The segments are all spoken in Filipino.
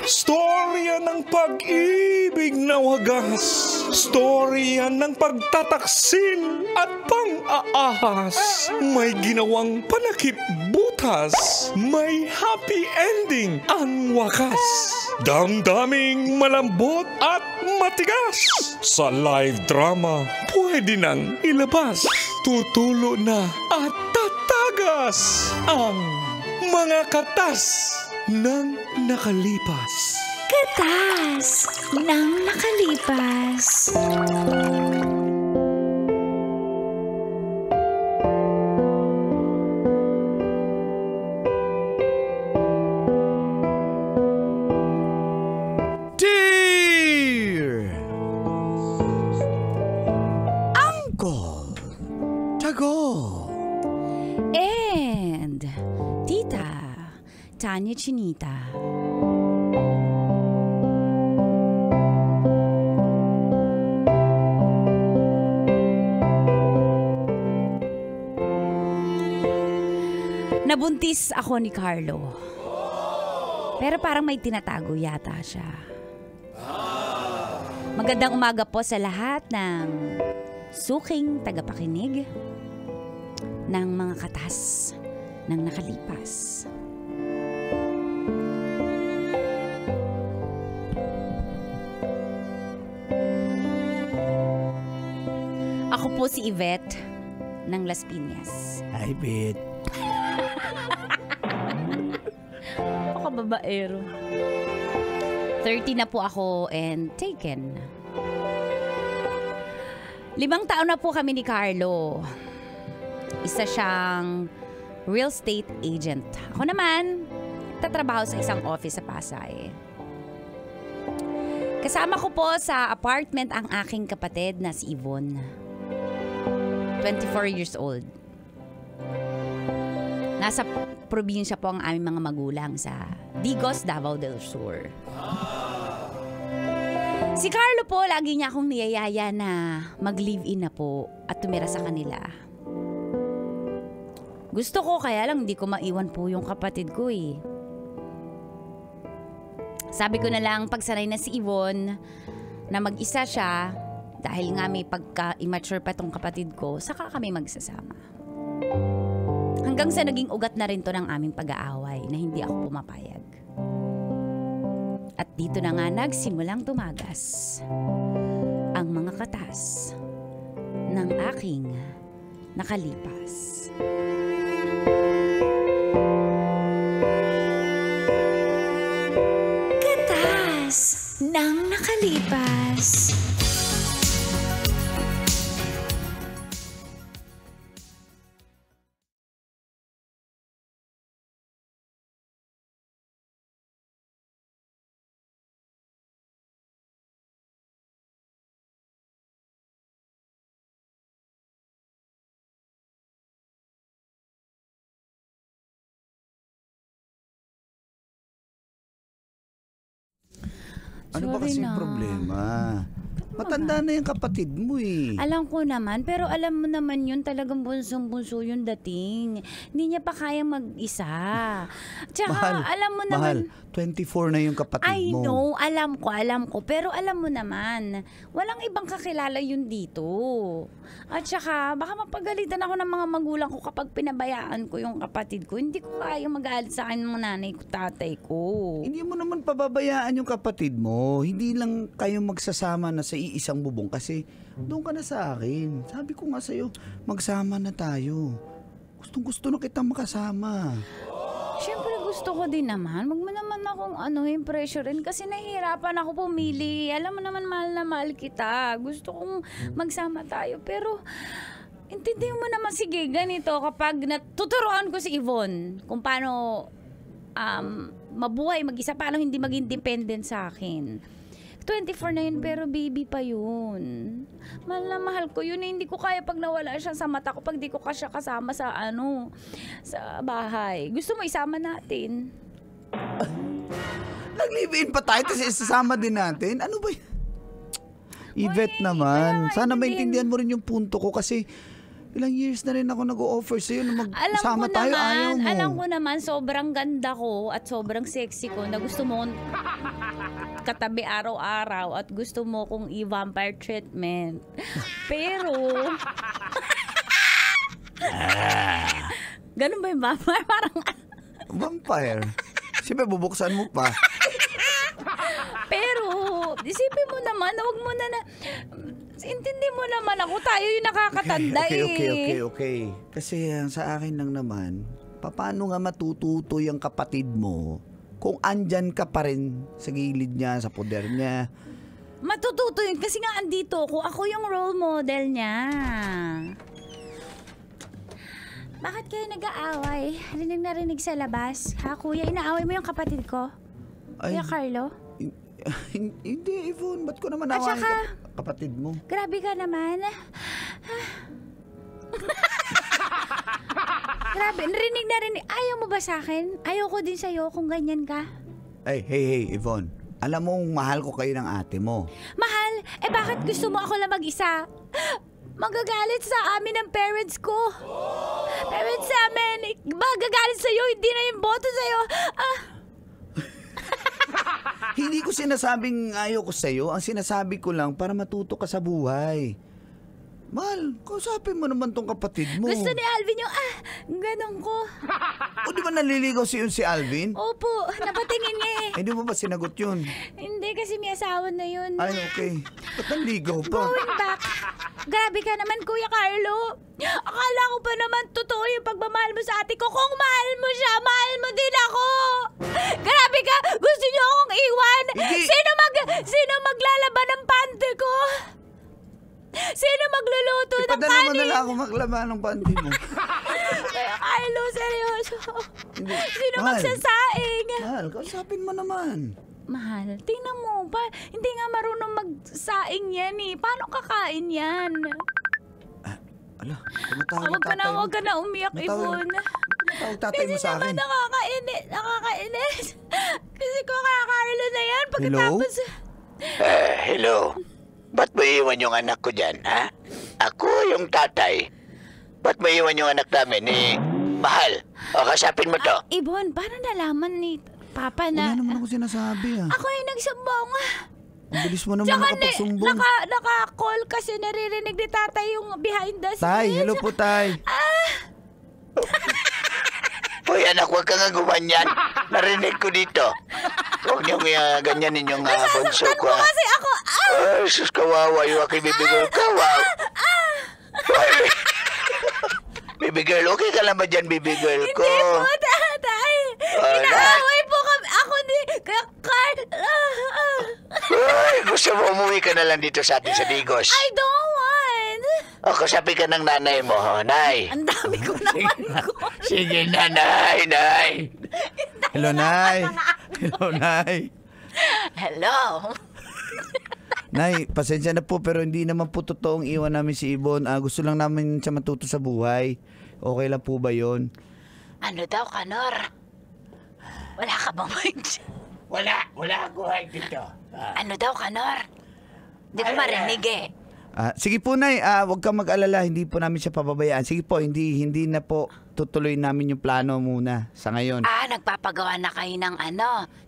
Storya ng pag-ibig na wagas. Storya ng pagtataksil at pang-aahas. May ginawang panakip butas. May happy ending ang wakas. Damdaming malambot at matigas. Sa live drama, pwede nang ilabas. Tutulo na at tatagas ang mga katas ng nakalipas. Katas ng nakalipas. Dear Uncle Tago And Tita Tanya Chinita. Nabuntis ako ni Carlo. Pero parang may tinatago yata siya. Magandang umaga po sa lahat ng suking tagapakinig ng mga katas ng nakalipas. Ako po si Yvette ng Las Piñas. Hi, Bet. Babaero. 30 na po ako and taken. 5 taon na po kami ni Carlo. Isa siyang real estate agent. Ako naman, tatrabaho sa isang office sa Pasay. Kasama ko po sa apartment ang aking kapatid na si Yvonne. 24 years old. Nasa probinsya po ang aming mga magulang sa Digos, Davao del Sur. Si Carlo po, lagi niya akong niyayaya na mag-live-in na po at tumira sa kanila. Gusto ko, kaya lang hindi ko maiwan po yung kapatid ko eh. Sabi ko na lang, pagsanay na si Yvonne na mag-isa siya, dahil nga may pagka-immature pa tong kapatid ko, saka kami magsasama. Hanggang sa naging ugat na rin to ng aming pag-aaway na hindi ako pumapayag. At dito na nga nagsimulang tumagas ang mga katas ng aking nakalipas. Katas ng nakalipas. Ano ba kasi yung problema? Matanda na yung kapatid mo eh. Alam ko naman, pero alam mo naman yun, talagang bunsong-bunso yung dating. Hindi niya pa kaya mag-isa. Tsaka, alam mo naman... Mahal, 24 na yung kapatid mo. I know, alam ko. Pero alam mo naman, walang ibang kakilala yun dito. At tsaka, baka mapagalitan ako ng mga magulang ko kapag pinabayaan ko yung kapatid ko. Hindi ko kaya mag-aalit sa akin ng nanay ko, tatay ko. Hindi mo naman pababayaan yung kapatid mo. Hindi lang kayo magsasama na sa iisang bubong kasi doon ka na sa akin. Sabi ko nga sa'yo, magsama na tayo. Gustong-gusto na kitang makasama. Siyempre gusto ko din naman. Wag mo naman akong yung pressure rin kasi nahihirapan ako pumili. Alam mo naman mahal na mahal kita. Gusto kong magsama tayo pero intindihin mo naman, sige, ganito kapag natuturuan ko si Yvonne kung paano mabuhay mag-isa, paano hindi maging dependent sa akin. 24 na yun, pero baby pa yun. Mahal na mahal ko yun. Hindi ko kaya pag nawala siya sa mata ko, pag di ko siya kasama sa sa bahay. Gusto mo isama natin? Nag-live-in pa tayo, tapos isasama din natin. Ano ba yun? Yvette naman, sana maintindihan mo rin yung punto ko kasi Ilang years na rin ako nag-o-offer sa'yo na magsama Alam ko tayo, naman, ayaw mo. alam ko naman, sobrang ganda ko at sobrang sexy ko na gusto mo katabi araw-araw at gusto mo kong i-vampire treatment. Pero, ganun ba yung vampire? Parang, Vampire? Siyempre, bubuksan mo pa. pero, isipin mo naman, huwag mo na intindi mo naman ako, tayo yung nakakatanda Okay. Kasi sa akin lang naman, paano nga matututo yung kapatid mo kung andyan ka pa rin sa gilid niya, sa poder niya? Matututo yun kasi nga andito ako yung role model niya. Bakit kayo nag-aaway? Rinig na rinig sa labas. Ha, kuya, inaaway mo yung kapatid ko? Ay. Kuya Carlo? Hindi, Yvonne. Ba't ko naman At awahin saka- kapatid mo? Grabe ka naman. Grabe, narinig na rinig. Ayaw mo ba sa akin? Ayaw ko din sa'yo kung ganyan ka. Ay, hey, Yvonne. Alam mo, mahal ko kayo ng ate mo. Mahal, bakit gusto mo ako lang mag-isa? Magagalit sa amin ng parents ko. Parents sa amin, magagalit sa'yo, hindi na yung boto sa'yo. Hindi ko sinasabing ayaw ko sa'yo. Ang sinasabi ko lang para matuto ka sa buhay. Mahal, kausapin mo naman tong kapatid mo. Gusto ni Alvin yung, ganun ko. O di ba naliligaw si Alvin? Opo, napatingin niya eh. Hindi mo ba sinagot yun? Hindi kasi may asawa na yun. Ay, okay. Ba't naligaw pa? Going back. Grabe ka naman, Kuya Carlo. Akala ko pa naman totoo yung pagmamahal mo sa ate ko. Kung mahal mo siya, mahal mo din ako. Grabe ka. Gusto niyo akong iwan? Hindi. Sino maglalaban ng pante ko? Sino magluluto ng Ipadala mo kanin? na lang ako maglaba ng panty mo. Kuya Carlo, seryoso. Hindi. Sino Mahal. magsasaing? Mahal, kausapin mo naman. Mahal, tingnan mo. Hindi nga marunong magsaing yan eh. Paano kakain yan? Ala, tumatawag Huwag ka na, huwag ka na umiyak, Tumatawag- Ivon. Tumatawag tatay mo sa akin. Kasi naman nakakainis. Kasi Kuya Carlo na yan. Pagkatapos, Hello. Ba't mo iwan yung anak ko dyan, ha? Ako yung tatay. Ba't mo iwan yung anak namin ni Mahal? O, kasapin mo to. Ibon, paano nalaman ni Papa Wala na naman ako sinasabi ako yung nagsumbong? Ang bilis mo naman Tsaka nakapagsumbong. naka-call kasi naririnig ni tatay yung behind the scenes. Tay, hello po tay. Hoy, anak, huwag ka nga gumanyan. Narinig ko dito. Huwag niyo ganyanin yung bunso ko, ha? Kasi ako, Ay, sus, kawawa yung aking baby girl. Kawawa. Ay, baby girl, okay ka lang ba dyan, baby girl ko? hindi po, tatay. Inaaway po kami. Ako ni Carl. Ay, gusto mo umuwi ka na lang dito sa atin sa Digos. I don't want. O, kasabi ka ng nanay mo, ho, Nay. Ang dami ko naman ko. Sige na, Nay. Hello nay. Hello nay. Hello. Nay, pasensya na po pero hindi naman po totoong iwan namin si Ibon. Gusto lang namin siya matuto sa buhay. Okay lang po ba yon? Ano daw, Kanor? Wala ka bang mind? Wala ako ay dito. Ano daw, Kanor? Di ko marinig eh. Sige po nay, huwag kang mag-alala, hindi po namin siya pababayaan. Sige po, hindi na po tutuloy namin yung plano muna sa ngayon. Nagpapagawa na kayo ng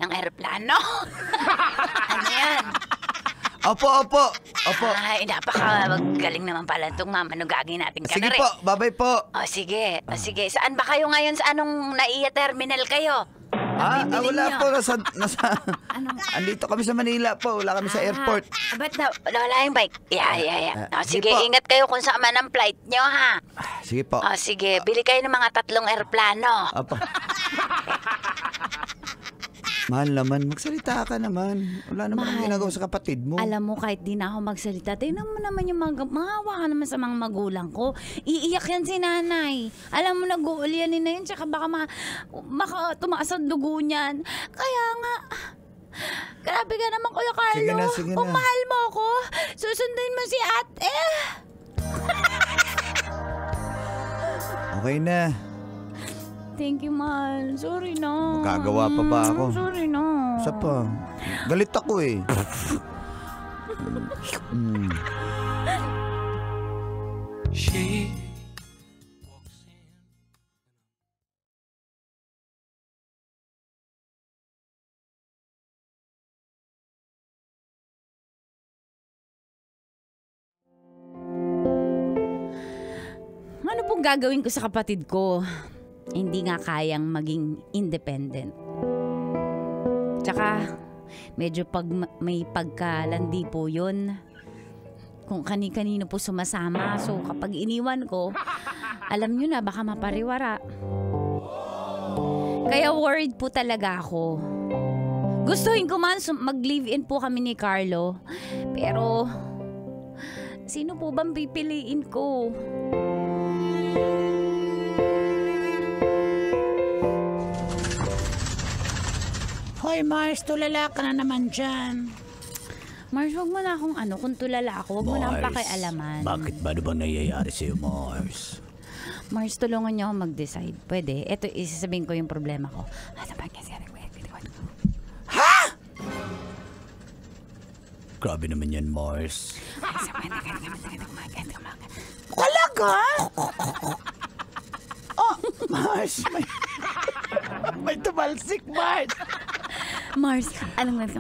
ng aeroplano. Ano yan? Opo. Ay, napakagaling naman pala itong mamanugagi natin, Sige Kanor. po, babay po. Sige. Saan ba kayo ngayon? Sa anong NAIA terminal kayo? Wala po, andito kami sa Manila po, wala kami sa airport. Ba't wala yung bike? Yeah. sige Sige, po. ingat kayo kung saan man ang flight nyo, ha? Sige po. Sige, bili kayo ng mga 3 aeroplano. Opo. Mahal naman, magsalita ka naman. Wala naman akong Mahal. ginagawa sa kapatid mo. Alam mo, kahit di na ako magsalita, tingnan mo naman yung maawa ka naman sa mga magulang ko. Iiyak yan si nanay. Alam mo, nag-uulyanin na yun, tsaka baka tumaas ang dugo niyan. Kaya nga, grabe ka naman, Kuya Carlo. Sige Kung na. mahal mo ako, susundin mo si ate. Okay na. Thank you, mahal. Sorry na. Magagawa pa ba ako? Sorry na. Isa pa. Galit ako eh. She Ano pong gagawin ko sa kapatid ko? Hindi nga kayang maging independent. Tsaka, medyo may pagkalandi po yun. Kung kani-kanino po sumasama. So, kapag iniwan ko, alam nyo na, baka mapariwara. Kaya worried po talaga ako. Gustuhin ko man mag-live-in po kami ni Carlo. Pero, sino po bang pipiliin ko? Hoy Mars, tulala ka na naman dyan. Mars, wag mo na akong kung tulala ako, wag mo na akong pakialaman. Bakit ba bang nangyayari sa'yo, Mars? Mars, tulungan niyo ako mag-decide. Pwede? Ito, isasabihin ko yung problema ko. Ha? Grabe naman yan, Mars. Talaga? Oh, Mars, may tumalsik, Mars. Mars, anong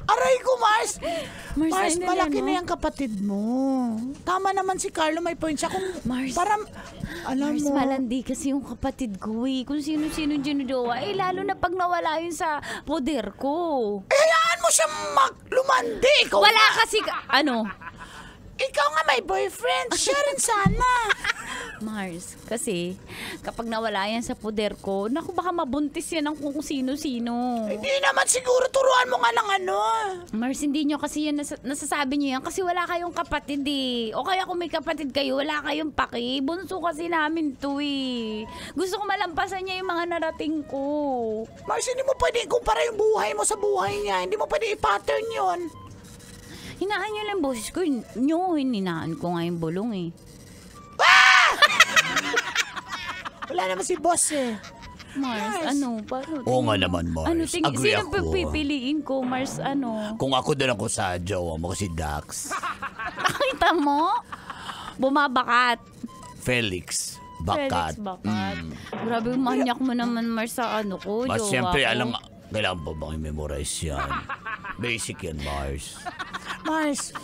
Aray ko, Mars! Mars, Mars, ayun na malaki yan, no? na yung kapatid mo. Tama naman si Carlo, may point siya. Kung Mars, parang, alam Mars, mo, malandi kasi yung kapatid ko eh. Kung sino-sino ginujowa. Eh, lalo na pag nawala yun sa poder ko. hayaan mo siya lumandi. Ikaw Wala nga, kasi, ikaw nga may boyfriend. Siya rin sana. Mars, kasi kapag nawala yan sa poder ko, naku, baka mabuntis yan ng kung sino-sino. Hindi naman siguro, turuan mo nga ng ano. Mars, hindi nyo kasi yan nasasabi nyo yan kasi wala kayong kapatid eh. O kaya kung may kapatid kayo, wala kayong paki. Bunso kasi namin to eh. Gusto ko malampasan niya yung mga narating ko. Mars, hindi mo pwede ikumpara yung buhay mo sa buhay niya. Hindi mo pwede i-pattern yun. Hinaan nyo lang boses ko. Hininaan ko nga yung bulong eh. Wala naman si boss eh. Mars, paano? Oo nga naman, Mars. Agree sino ako. pipiliin ko, Mars, Kung ako din ako sa jowa mo, si Dax. Nakita mo? Bumabakat. Felix. Bakat. Felix Bakat. Grabe, manyak mo naman, Mars, sa ko, Mas jowa siyempre, ko. kailangan pa bang i-memorize yan? Basic yan, Mars. Mars,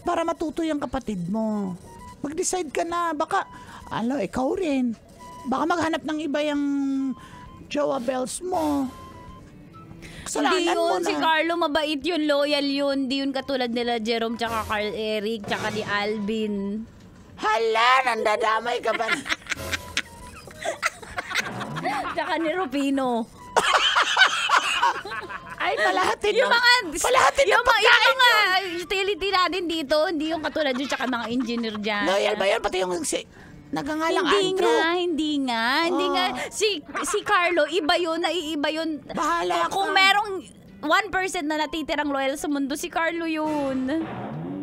para matuto yung kapatid mo, mag-decide ka na. Baka, ikaw rin. Baka maghanap ng iba yung jowa bells mo. Hindi Kasalanan mo yun, na. si Carlo mabait yun, loyal yun. Hindi yun katulad nila Jerome, tsaka Carl Eric, tsaka ni Alvin. Hala, nandadamay ka ba? Tsaka ni Rufino. Ay, palahatin Yung mga, palahatin ng pagkain yung mga utility natin dito, hindi yung katulad yun, tsaka mga engineer dyan. Loyal ba yun? Pati yung nagangalang Andrew. Hindi nga. Si Carlo, iba yun, naiiba yun. Bahala ka. Kung merong 1% na natitirang loyal sa mundo, si Carlo yun.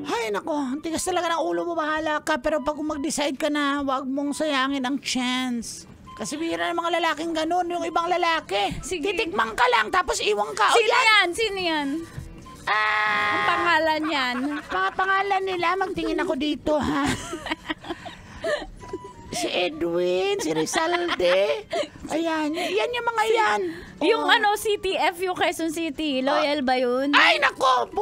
Ay, nako. Ang tigas talaga ng ulo mo. Bahala ka. Pero pag mag-decide ka na, wag mong sayangin ang chance. Kasi bihira ng mga lalaking ganun. Yung ibang lalaki. Sige. Titikmang ka lang, tapos iwang ka. Sino yan? Ang pangalan yan. Mga pangalan nila, magtingin ako dito, ha? Si Edwin, si Rizalde. Ayan, yan yung mga yan. Yung CTF, yung Quezon City. Loyal ba yun? Ay, nako!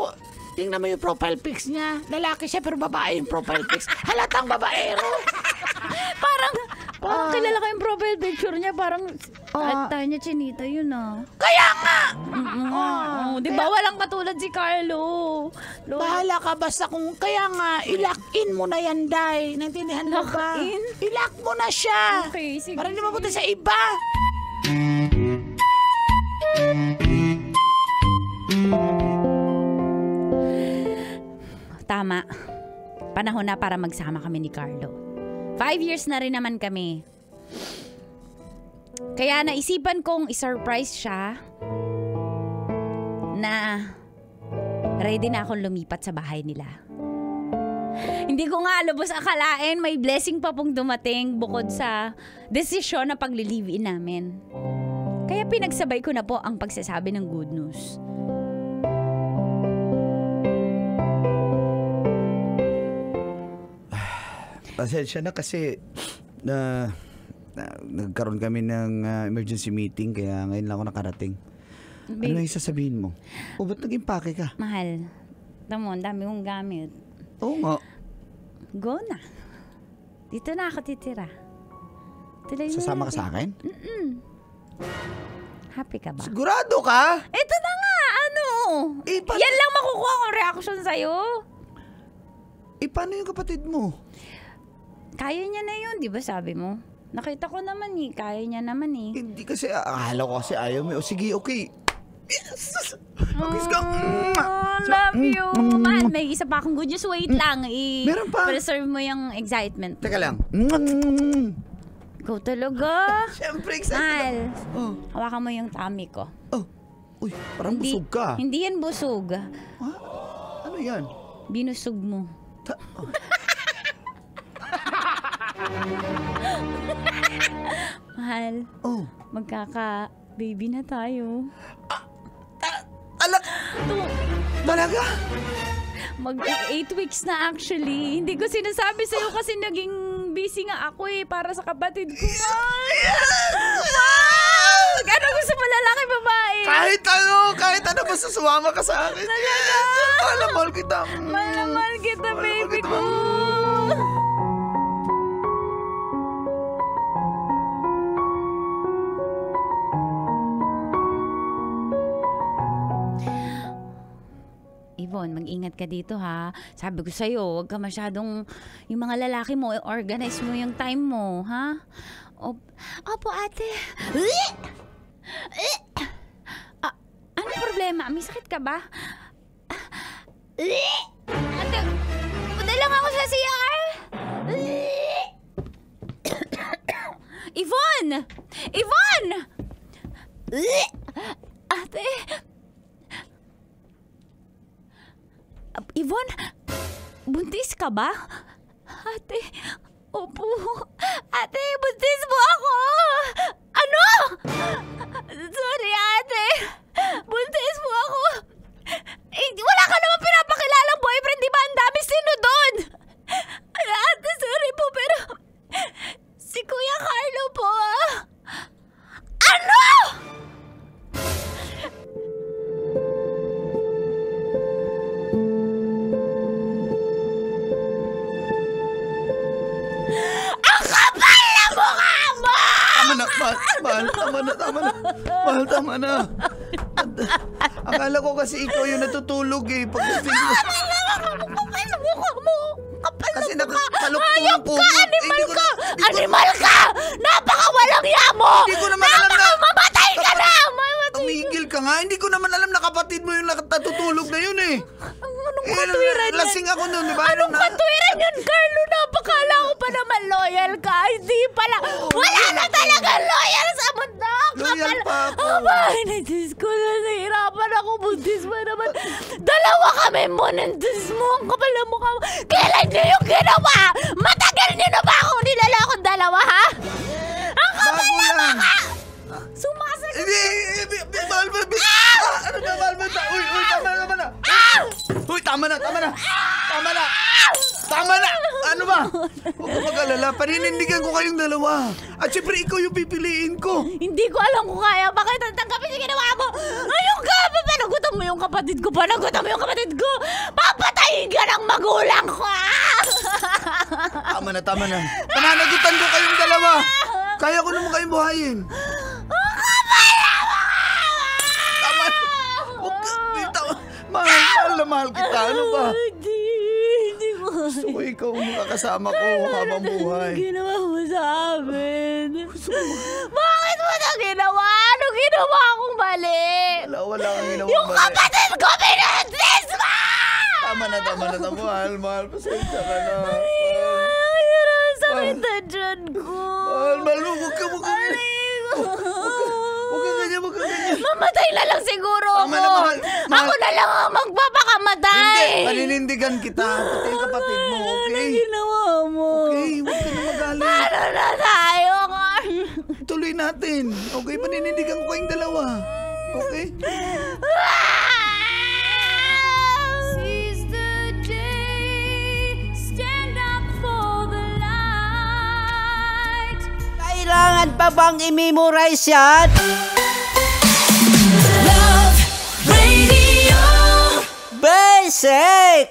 Tingnan mo yung profile pics niya. Lalaki siya, pero babae yung profile pics. Halatang babaero. Parang kilala ko yung profile picture niya. Parang, tayo niya chinita yun Kaya nga! Di ba walang katulad si Carlo? Bahala ka basta kung kaya nga, i-lock-in mo na yan, Day. Naintindihan mo ba? Lock-in? I-lock mo na siya. Okay, sige. Para hindi mapunta sa iba. Tama. Panahon na para magsama kami ni Carlo. 5 years na rin naman kami. Kaya naisipan kong i-surprise siya na ready na akong lumipat sa bahay nila. Hindi ko nga lubos akalain may blessing pa pong dumating bukod sa desisyon na pagli-live-in namin. Kaya pinagsabay ko na po ang pagsasabi ng good news. Pasensya na kasi nagkaroon kami ng emergency meeting kaya ngayon lang ako nakarating. Ano yung sasabihin mo? O ba't nag-impake ka? Mahal, tamo, ang dami kong gamit. Oo nga. Go na. Dito na ako titira. Tuloy na Sasama ka natin. sa akin? Happy ka ba? Sigurado ka? Ito na nga, ano? Yan lang makukuha kong reaction sa'yo. Paano yung kapatid mo? Kaya niya na yun, di ba sabi mo? Nakita ko naman eh, kaya niya naman eh. Hindi kasi, akala ko kasi ayaw mo. O sige, okay. Yes! Mag-kiss ka. Love you. Man, may isa pa akong good news. Wait lang. Meron pa. Preserve mo yung excitement. Teka lang. Ikaw talaga. Siyempre, excited. Mal, hawakan mo yung tummy ko. Uy, parang busog ka. Hindi yan busog. Ha? Ano yan? Binusog mo. Mahal, magkaka-baby na tayo. Alak! Talaga? Mag 8 weeks na actually. Hindi ko sinasabi sa'yo kasi naging busy nga ako eh para sa kapatid ko. Ano gusto mo, lalaki, babae? Kahit ano, basta sumama ka sa akin. Talaga? Mahal kita. Mahal kita, baby ko. Yvonne, mag-ingat ka dito ha. Sabi ko sa'yo, huwag ka masyadong, yung mga lalaki mo, organize mo yung time mo, ha? Opo, ate. Anong problema? May sakit ka ba? Ate, punta lang ako sa CR. Yvonne! Yvonne! Ate! Yvonne, buntis ka ba? Ate, opo. Ate, buntis mo ako! Ano? Sorry, ate. Buntis mo ako. Wala ka naman pinapakilalang boyfriend, di ba? Ang dami sino doon. Ate, sorry po, pero si Kuya Carlo po, Ano? Mahal, tama na. Akala ko kasi ikaw yung natutulog eh. Pagdating mo. Kapal na mukha mo. Kasi nakakalok po Hayop ng ka! kumot. Animal ka! Animal ka! Napakawalang yamo! Hindi ko naman alam na... Mamatay ka na! Tumigil ka nga. Hindi ko naman alam na kapatid mo yung natutulog na yun eh. Anong katwiran yan? Lasing ako nun, di ba? Anong katwiran yun, Carlo? Napakala ko pa naman loyal ka. Hindi pala. Wala na talaga loyal sa mundo. Loyal pa ako. Abay, na-Diyos ko na. Nahirapan ako. Buntis mo naman. Dalawa kami mo. Nandis mo. Ang kapal na mukha mo. Kailan niyo yung ginawa? Matagal niyo na ba akong nilalakong dalawa, ha? Ang kapal na mukha. Sumasag. Mahal mo. Ano na, mahal mo? Uy, tama na. Uy, tama na. Ano ba? Huwag ka mag-alala. Paninindigan ko kayong dalawa. At syempre, ikaw yung pipiliin ko. Hindi ko alam kung kaya. Bakit tanggapin yung ginawa mo? Ayun ka! Panagutan mo yung kapatid ko. Papatayin ka ng magulang ko! Tama na. Pananagutan ko kayong dalawa. Kaya ko naman kayong buhayin. Tama na. Mahal kita. Ano ba? Hindi ko. Gusto ko ikaw makakasama ko habang buhay. Ano ginawa mo sa amin? Bakit mo na ginawa? Ano ginawa kong mali? Wala kang ginawa Yung kapatid ko pinuntis mo! Tama na. Mahal. Pasensya ka na. Ang sakit na dyan ko. Mahal, huwag ka ganyan. Mamatay na lang siguro ako. Tama na, mahal. Ako na lang ang magpapakamatay. Hindi, paninindigan kita. Pati yung kapatid mo, okay? Ano ginawa mo? Okay, huwag ka na magalit. Ano na tayo? Tuloy natin. Okay, paninindigan ko kayong dalawa. Okay? Seize the day, stand up for the light. Kailangan pa bang i-memorize yan? Love Radio Best sake!